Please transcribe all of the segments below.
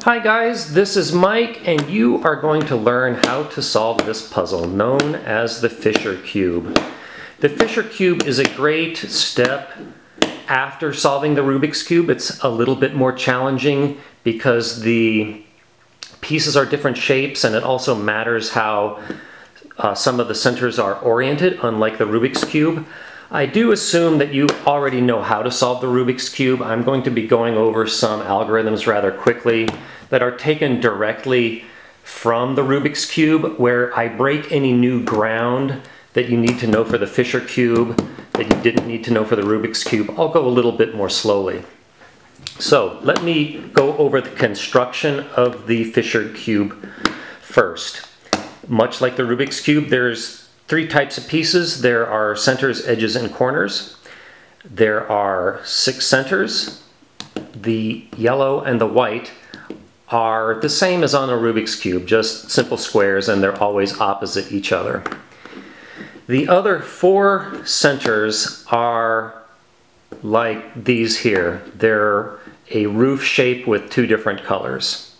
Hi guys, this is Mike and you are going to learn how to solve this puzzle known as the Fisher Cube. The Fisher Cube is a great step after solving the Rubik's Cube. It's a little bit more challenging because the pieces are different shapes and it also matters how some of the centers are oriented, unlike the Rubik's Cube. I do assume that you already know how to solve the Rubik's Cube. I'm going to be going over some algorithms rather quickly that are taken directly from the Rubik's Cube, where I break any new ground that you need to know for the Fisher Cube that you didn't need to know for the Rubik's Cube. I'll go a little bit more slowly. So let me go over the construction of the Fisher Cube first. Much like the Rubik's Cube, there's three types of pieces. There are centers, edges, and corners. There are 6 centers. The yellow and the white are the same as on a Rubik's Cube, just simple squares, and they're always opposite each other. The other 4 centers are like these here. They're a roof shape with 2 different colors.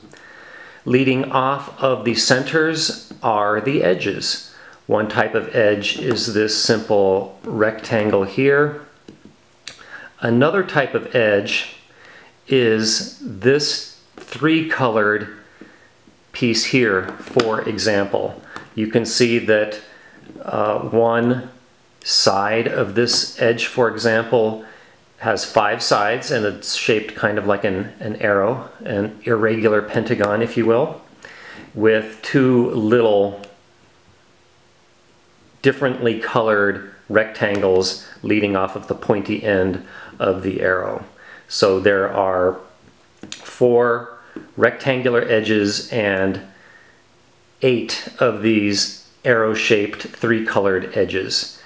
Leading off of the centers are the edges. One type of edge is this simple rectangle here. Another type of edge is this 3-colored piece here, for example. You can see that one side of this edge, for example, has 5 sides and it's shaped kind of like an arrow, an irregular pentagon, if you will, with 2 little differently colored rectangles leading off of the pointy end of the arrow. So there are 4 rectangular edges and 8 of these arrow-shaped 3-colored edges.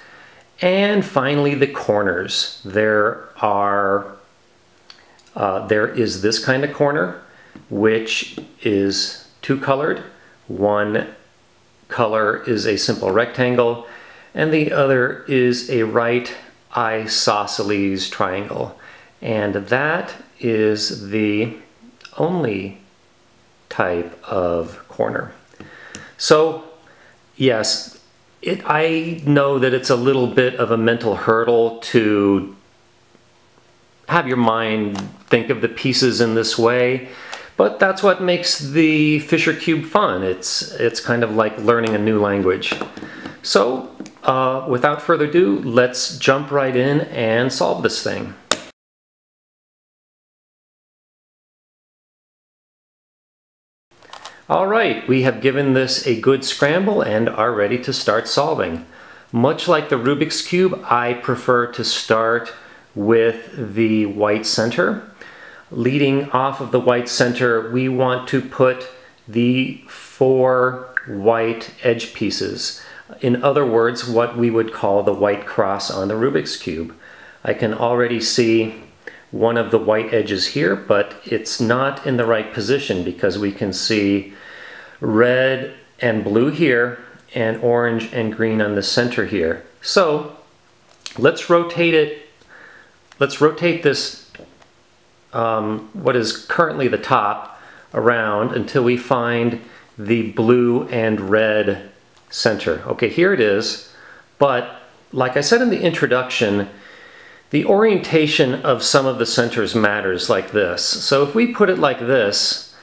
And finally, the corners. There is this kind of corner, which is 2-colored. One color is a simple rectangle, and the other is a right isosceles triangle. And that is the only type of corner. So yes, I know that it's a little bit of a mental hurdle to have your mind think of the pieces in this way, but that's what makes the Fisher Cube fun. It's kind of like learning a new language. So without further ado, let's jump right in and solve this thing. All right, we have given this a good scramble and are ready to start solving. Much like the Rubik's Cube, I prefer to start with the white center. Leading off of the white center, we want to put the 4 white edge pieces. In other words, what we would call the white cross on the Rubik's Cube. I can already see one of the white edges here, but it's not in the right position because we can see red and blue here and orange and green on the center here. So let's rotate it. Let's rotate this what is currently the top around until we find the blue and red center. Okay, here it is, but like I said in the introduction, the orientation of some of the centers matters like this. So if we put it like this,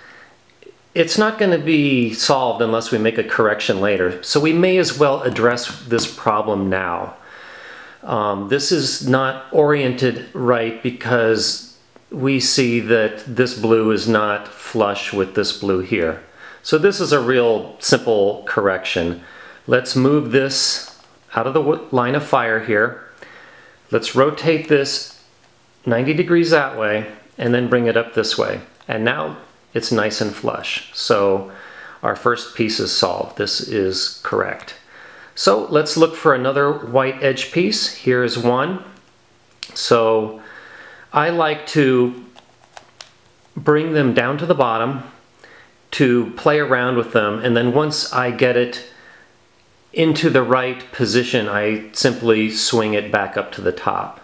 it's not going to be solved unless we make a correction later. So we may as well address this problem now. This is not oriented right because we see that this blue is not flush with this blue here. So this is a real simple correction. Let's move this out of the line of fire here. Let's rotate this 90 degrees that way and then bring it up this way. And now it's nice and flush. So our first piece is solved. This is correct. So let's look for another white edge piece. Here's one. So I like to bring them down to the bottom to play around with them, and then once I get it into the right position, I simply swing it back up to the top.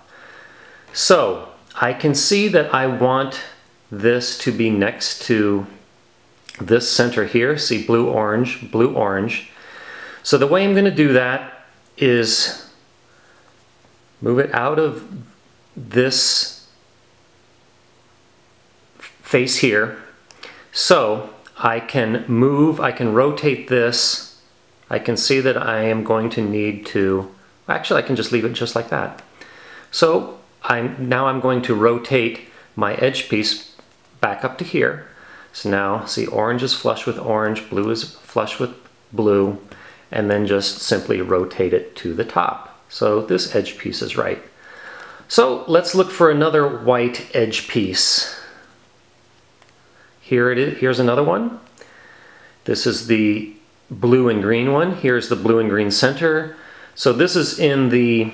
So I can see that I want this to be next to this center here. See, blue, orange, blue, orange. So the way I'm going to do that is move it out of this face here. So I can rotate this. I can see that I am going to need to, actually I can just leave it just like that. So now I'm going to rotate my edge piece back up to here. So now see, orange is flush with orange, blue is flush with blue, and then just simply rotate it to the top. So this edge piece is right. So let's look for another white edge piece. Here it is. Here's another one. This is the blue and green one. Here's the blue and green center. So this is in the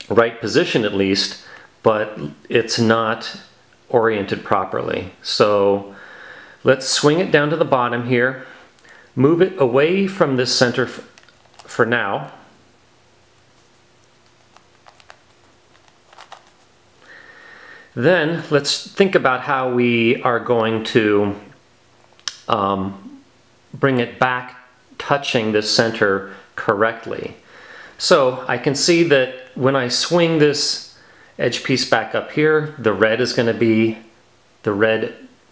right position at least, but it's not oriented properly. So let's swing it down to the bottom here, move it away from this center for now. Then let's think about how we are going to bring it back touching this center correctly. So I can see that when I swing this edge piece back up here, the red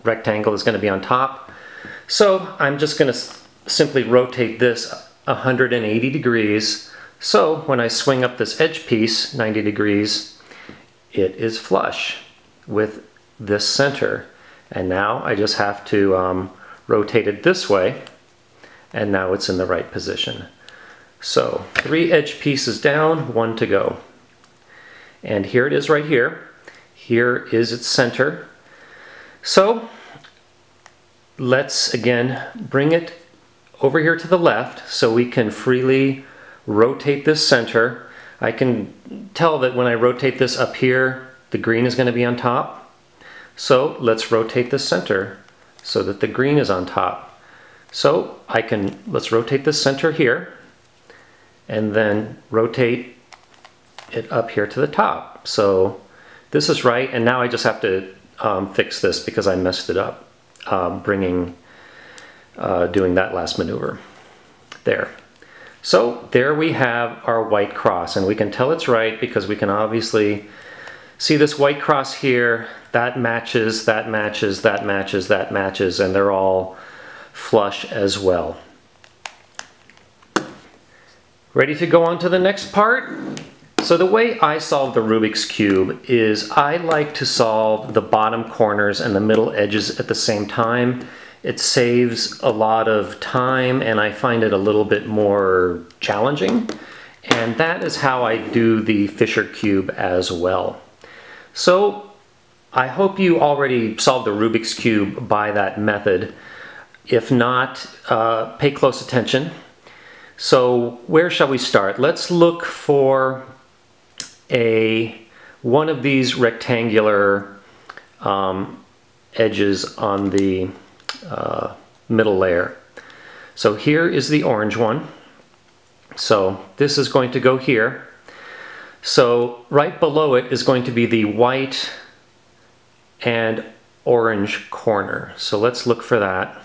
rectangle is going to be on top. So I'm just going to simply rotate this 180 degrees. So when I swing up this edge piece 90 degrees, it is flush with this center. And now I just have to rotate it this way, and now it's in the right position. So 3 edge pieces down, 1 to go. And here it is right here. Here is its center. So let's again bring it over here to the left so we can freely rotate this center. I can tell that when I rotate this up here, the green is going to be on top. So let's rotate the center so that the green is on top. So let's rotate the center here and then rotate it up here to the top. So this is right, and now I just have to fix this because I messed it up doing that last maneuver. There. So there we have our white cross, and we can tell it's right because we can obviously see this white cross here. That matches, that matches, that matches, that matches, and they're all flush as well. Ready to go on to the next part? So the way I solve the Rubik's Cube is I like to solve the bottom corners and the middle edges at the same time. It saves a lot of time and I find it a little bit more challenging. And that is how I do the Fisher Cube as well. So I hope you already solved the Rubik's Cube by that method. If not, pay close attention. So where shall we start? Let's look for one of these rectangular edges on the middle layer. So here is the orange one. So this is going to go here. So right below it is going to be the white and orange corner. So let's look for that.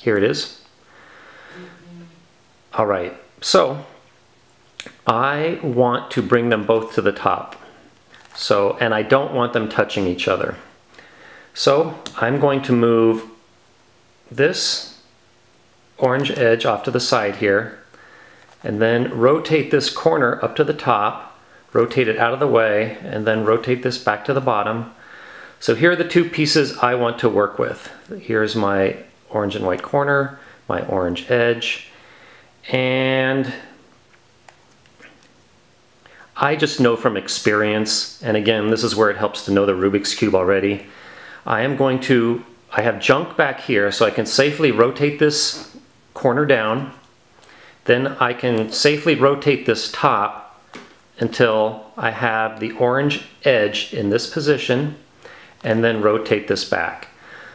Here it is. All right, so I want to bring them both to the top. So, and I don't want them touching each other. So I'm going to move this orange edge off to the side here, and then rotate this corner up to the top, rotate it out of the way, and then rotate this back to the bottom. So here are the two pieces I want to work with. Here's my orange and white corner, my orange edge, and I just know from experience, and again, this is where it helps to know the Rubik's Cube already. I have junk back here, so I can safely rotate this corner down. Then I can safely rotate this top until I have the orange edge in this position, and then rotate this back.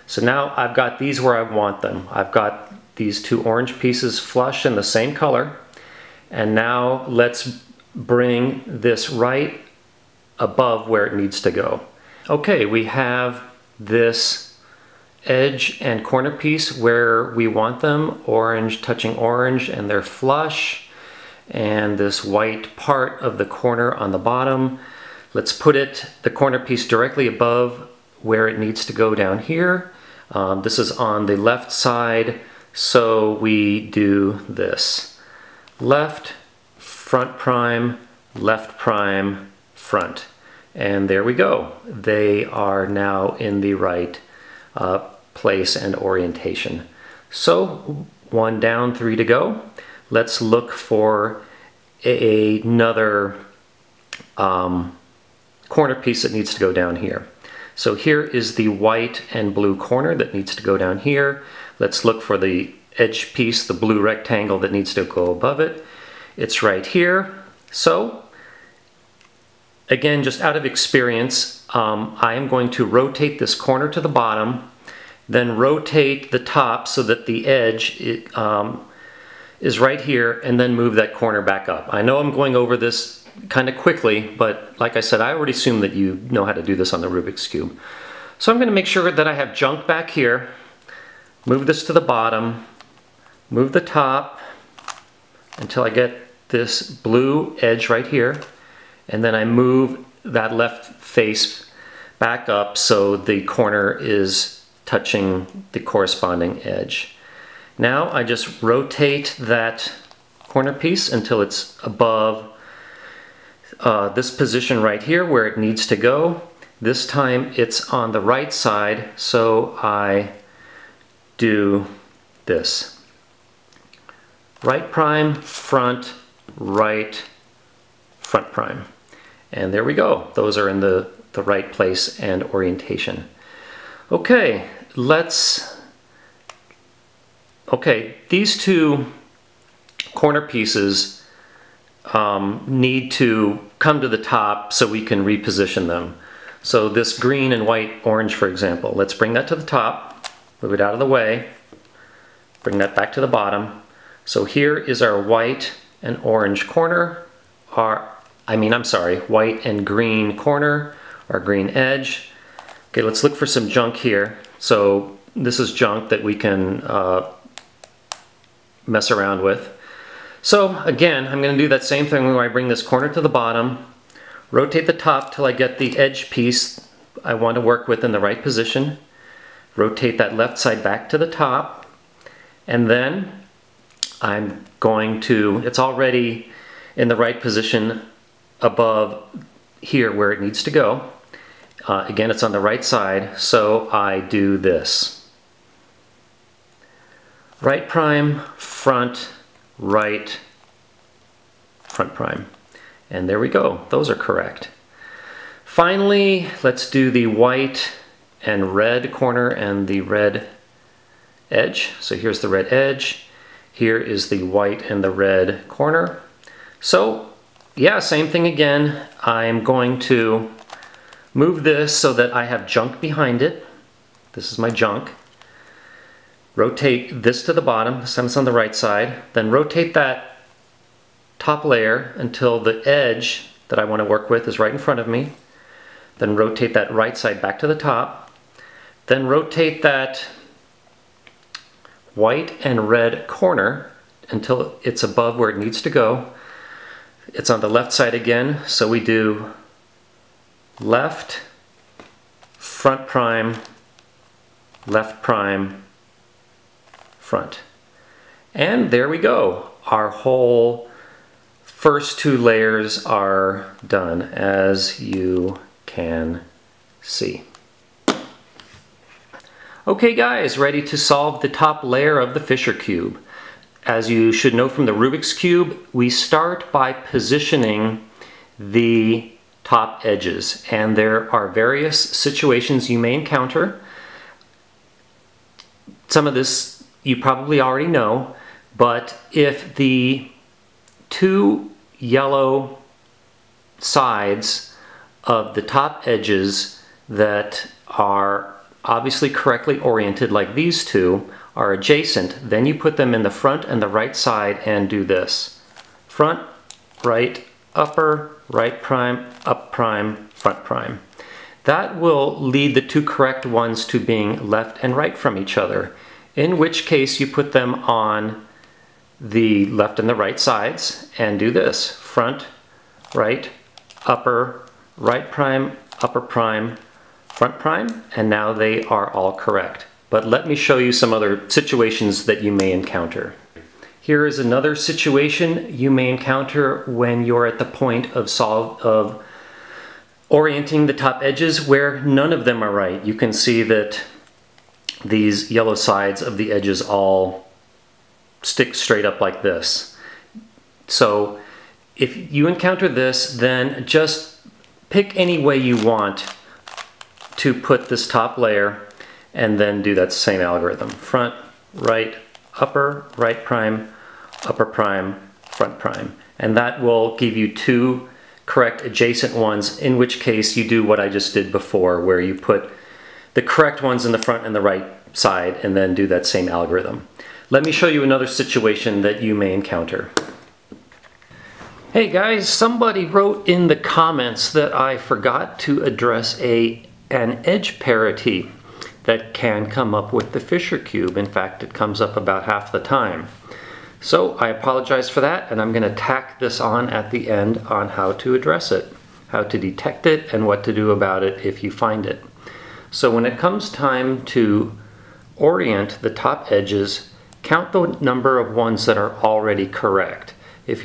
So now I've got these where I want them. I've got these two orange pieces flush in the same color. And now let's bring this right above where it needs to go. Okay, we have this edge and corner piece where we want them, orange touching orange, and they're flush, and this white part of the corner on the bottom. Let's put the corner piece directly above where it needs to go down here. This is on the left side, so we do this. Left, front prime, left prime, front. And there we go. They are now in the right place and orientation. So 1 down, 3 to go. Let's look for another corner piece that needs to go down here. So here is the white and blue corner that needs to go down here. Let's look for the edge piece, the blue rectangle that needs to go above it. It's right here. So again, just out of experience, I am going to rotate this corner to the bottom, then rotate the top so that the edge is right here, and then move that corner back up. I know I'm going over this kind of quickly, but like I said, I already assume that you know how to do this on the Rubik's Cube. So I'm going to make sure that I have junk back here, move this to the bottom, move the top until I get this blue edge right here, and then I move that left face back up so the corner is touching the corresponding edge. Now I just rotate that corner piece until it's above this position right here where it needs to go. This time it's on the right side, so I do this. Right prime, front, right, front prime. And there we go. Those are in the right place and orientation. Okay, these two corner pieces need to come to the top so we can reposition them. So this green and white orange, for example, let's bring that to the top, move it out of the way, bring that back to the bottom. So here is our white and orange corner, white and green corner, our green edge. Okay, let's look for some junk here. So this is junk that we can mess around with. So again, I'm going to do that same thing where I bring this corner to the bottom, rotate the top till I get the edge piece I want to work with in the right position, rotate that left side back to the top, and then I'm going to, it's already in the right position above here where it needs to go. Again, it's on the right side, so I do this. Right prime, front, right, front prime. And there we go. Those are correct. Finally, let's do the white and red corner and the red edge. So here's the red edge. Here is the white and the red corner. So yeah, same thing again. I'm going to move this so that I have junk behind it. This is my junk. Rotate this to the bottom, this time it's on the right side. Then rotate that top layer until the edge that I want to work with is right in front of me. Then rotate that right side back to the top. Then rotate that white and red corner until it's above where it needs to go. It's on the left side again, so we do left, front prime, left prime, front. And there we go. Our whole first two layers are done, as you can see. Okay guys, ready to solve the top layer of the Fisher Cube. As you should know from the Rubik's Cube, we start by positioning the top edges, and there are various situations you may encounter. Some of this you probably already know, but if the two yellow sides of the top edges that are obviously correctly oriented, like these two, are adjacent, then you put them in the front and the right side and do this. Front, right, upper, right prime, up prime, front prime. That will lead the two correct ones to being left and right from each other, in which case you put them on the left and the right sides and do this: front, right, upper, right prime, upper prime, front prime, and now they are all correct. But let me show you some other situations that you may encounter. Here is another situation you may encounter when you're at the point of orienting the top edges where none of them are right. You can see that these yellow sides of the edges all stick straight up like this. So if you encounter this, then just pick any way you want to put this top layer and then do that same algorithm. Front, right, upper, right prime, upper prime, front prime. And that will give you two correct adjacent ones, in which case you do what I just did before, where you put the correct ones in the front and the right side and then do that same algorithm. Let me show you another situation that you may encounter. Hey guys, somebody wrote in the comments that I forgot to address an edge parity that can come up with the Fisher cube. In fact, it comes up about half the time. So I apologize for that, and I'm going to tack this on at the end on how to address it, how to detect it, and what to do about it if you find it. So when it comes time to orient the top edges, count the number of ones that are already correct. If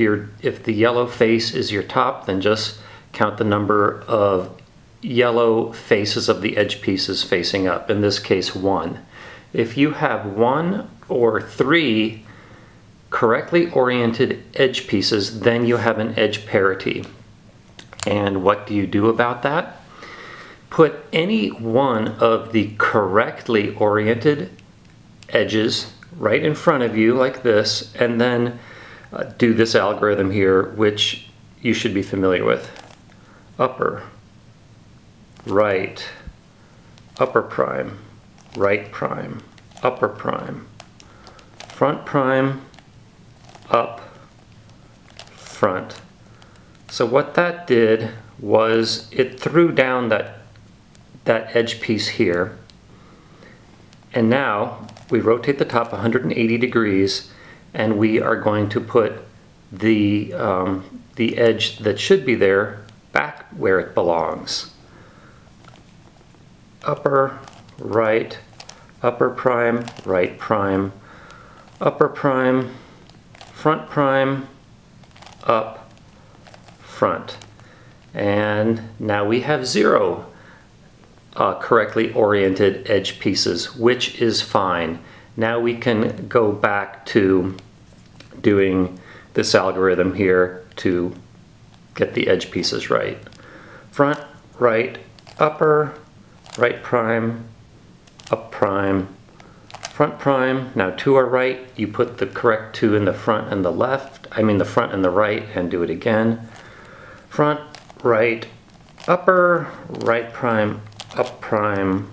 the yellow face is your top, then just count the number of yellow faces of the edge pieces facing up, in this case 1. If you have 1 or 3 correctly oriented edge pieces, then you have an edge parity. And what do you do about that? Put any one of the correctly oriented edges right in front of you like this, and then do this algorithm here, which you should be familiar with. Upper, right, upper prime, right prime, upper prime, front prime, up, front. So what that did was it threw down that edge piece here, and now we rotate the top 180 degrees, and we are going to put the edge that should be there back where it belongs. Upper, right, upper prime, right prime, upper prime, front prime, up, front. And now we have 0 correctly oriented edge pieces, which is fine. Now we can go back to doing this algorithm here to get the edge pieces right. Front, right, upper, right prime, up prime, front prime. Now 2 are right. You put the correct 2 in the front and the left, the front and the right, and do it again. Front, right, upper, right prime, up prime,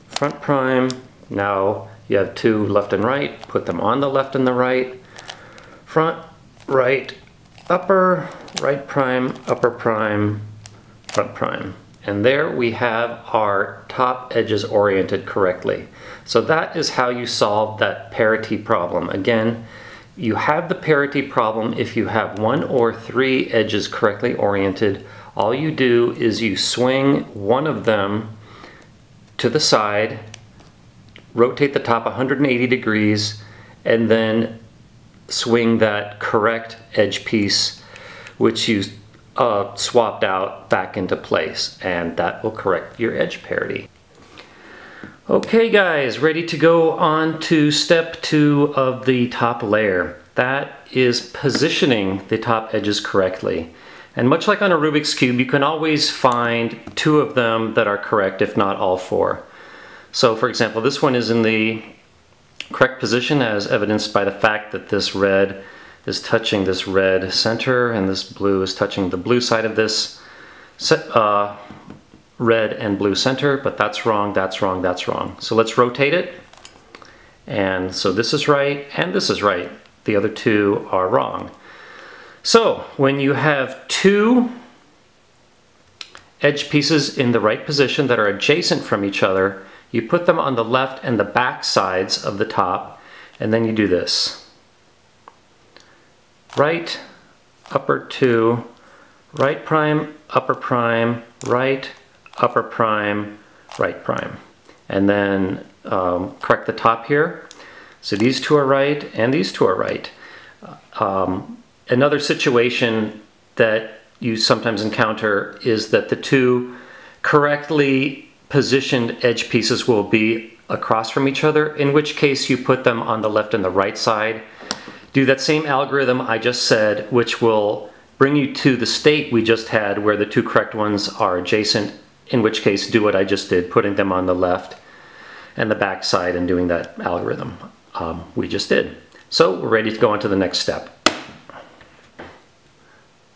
front prime. Now you have 2 left and right, put them on the left and the right. Front, right, upper, right prime, upper prime, front prime. And there we have our top edges oriented correctly. So that is how you solve that parity problem. Again, you have the parity problem if you have 1 or 3 edges correctly oriented. All you do is you swing one of them to the side, rotate the top 180 degrees, and then swing that correct edge piece, which you swapped out, back into place, and that will correct your edge parity. Okay guys, ready to go on to step 2 of the top layer. That is positioning the top edges correctly. And much like on a Rubik's Cube, you can always find 2 of them that are correct, if not all 4. So for example, this one is in the correct position, as evidenced by the fact that this red is touching this red center and this blue is touching the blue side of this red and blue center, but that's wrong, that's wrong, that's wrong. So let's rotate it. And so this is right and this is right. The other 2 are wrong. So when you have two edge pieces in the right position that are adjacent from each other, you put them on the left and the back sides of the top, and then you do this. Right, upper 2, right prime, upper prime, right, upper prime, right prime. And then correct the top here. So these two are right and these two are right. Another situation that you sometimes encounter is that the two correctly positioned edge pieces will be across from each other, in which case you put them on the left and the right side. Do that same algorithm I just said, which will bring you to the state we just had where the two correct ones are adjacent, in which case do what I just did, putting them on the left and the back side and doing that algorithm we just did. So we're ready to go on to the next step.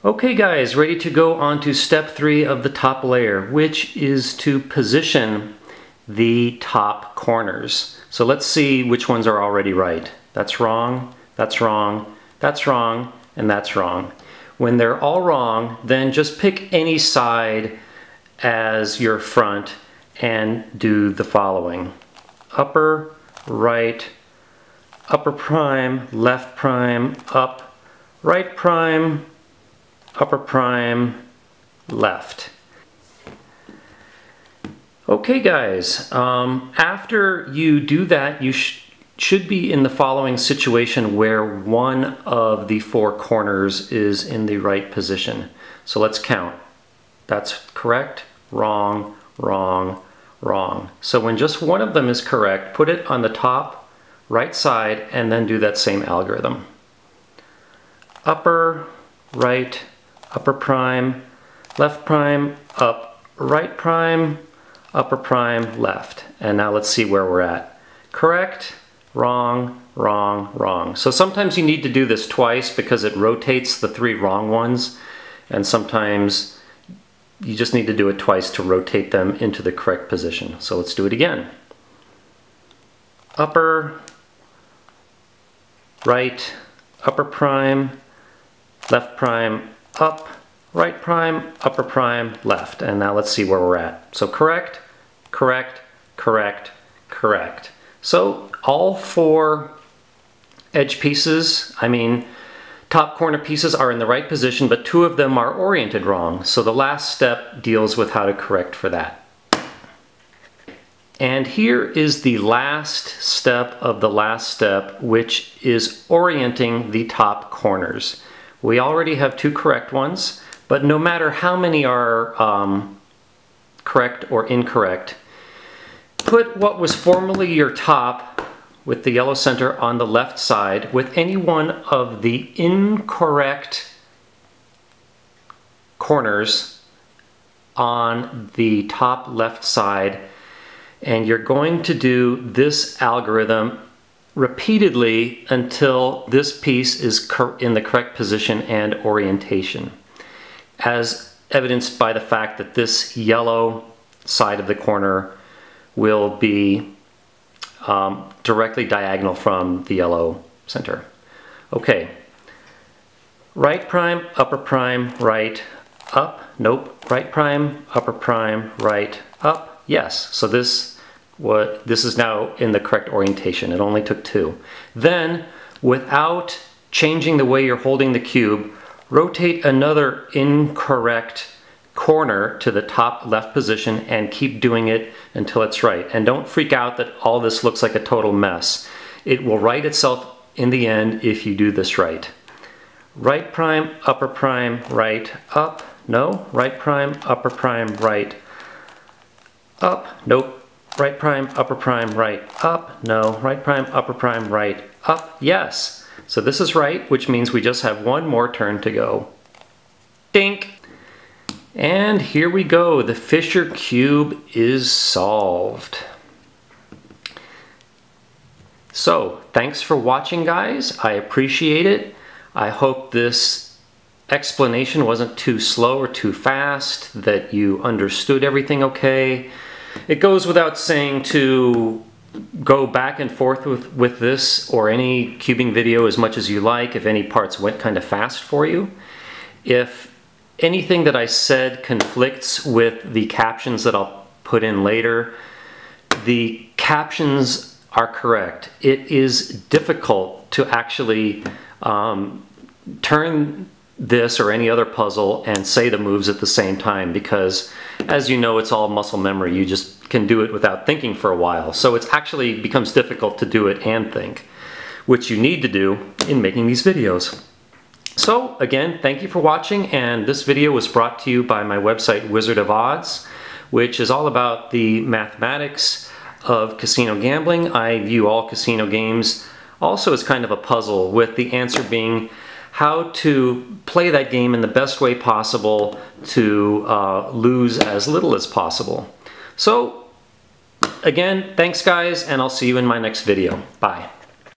Okay guys, ready to go on to step 3 of the top layer, which is to position the top corners. So let's see which ones are already right. That's wrong, that's wrong, that's wrong, and that's wrong. When they're all wrong, then just pick any side as your front and do the following. Upper, right, upper prime, left prime, up, right prime, upper prime, left. Okay guys, after you do that, you should be in the following situation where one of the 4 corners is in the right position. So let's count. That's correct, wrong, wrong, wrong. So when just one of them is correct, put it on the top right side and then do that same algorithm. Upper, right, upper prime, left prime, up, right prime, upper prime, left. And now let's see where we're at. Correct, wrong, wrong, wrong. So sometimes you need to do this twice because it rotates the 3 wrong ones, and sometimes you just need to do it twice to rotate them into the correct position. So let's do it again. Upper, right, upper prime, left prime, up, right prime, upper prime, left. And now let's see where we're at. So correct, correct, correct, correct. So all 4 edge pieces, top corner pieces are in the right position, but 2 of them are oriented wrong. So the last step deals with how to correct for that. And here is the last step of the last step, which is orienting the top corners. We already have 2 correct ones, but no matter how many are correct or incorrect, put what was formerly your top with the yellow center on the left side with any one of the incorrect corners on the top left side, and you're going to do this algorithm repeatedly until this piece is in the correct position and orientation, as evidenced by the fact that this yellow side of the corner will be directly diagonal from the yellow center. Okay, right prime, upper prime, right, up, nope, right prime, upper prime, right, up, yes. So this is now in the correct orientation. It only took 2. Then, without changing the way you're holding the cube, rotate another incorrect corner to the top left position and keep doing it until it's right. And don't freak out that all this looks like a total mess. It will right itself in the end if you do this right. Right prime, upper prime, right, up, no, right prime, upper prime, right, up, nope, right prime, upper prime, right, up, no, right prime, upper prime, right, up, yes. So this is right, which means we just have 1 more turn to go. Dink! And here we go, the Fisher cube is solved. So, thanks for watching guys, I appreciate it. I hope this explanation wasn't too slow or too fast, that you understood everything okay. It goes without saying to go back and forth with this or any cubing video as much as you like if any parts went kind of fast for you. If anything that I said conflicts with the captions that I'll put in later, the captions are correct. It is difficult to actually turn this or any other puzzle and say the moves at the same time because, as you know, it's all muscle memory. You just can do it without thinking for a while. So it actually becomes difficult to do it and think, which you need to do in making these videos. So again, thank you for watching, and this video was brought to you by my website Wizard of Odds, which is all about the mathematics of casino gambling. I view all casino games also as kind of a puzzle, with the answer being how to play that game in the best way possible to lose as little as possible. So again, thanks guys, and I'll see you in my next video. Bye.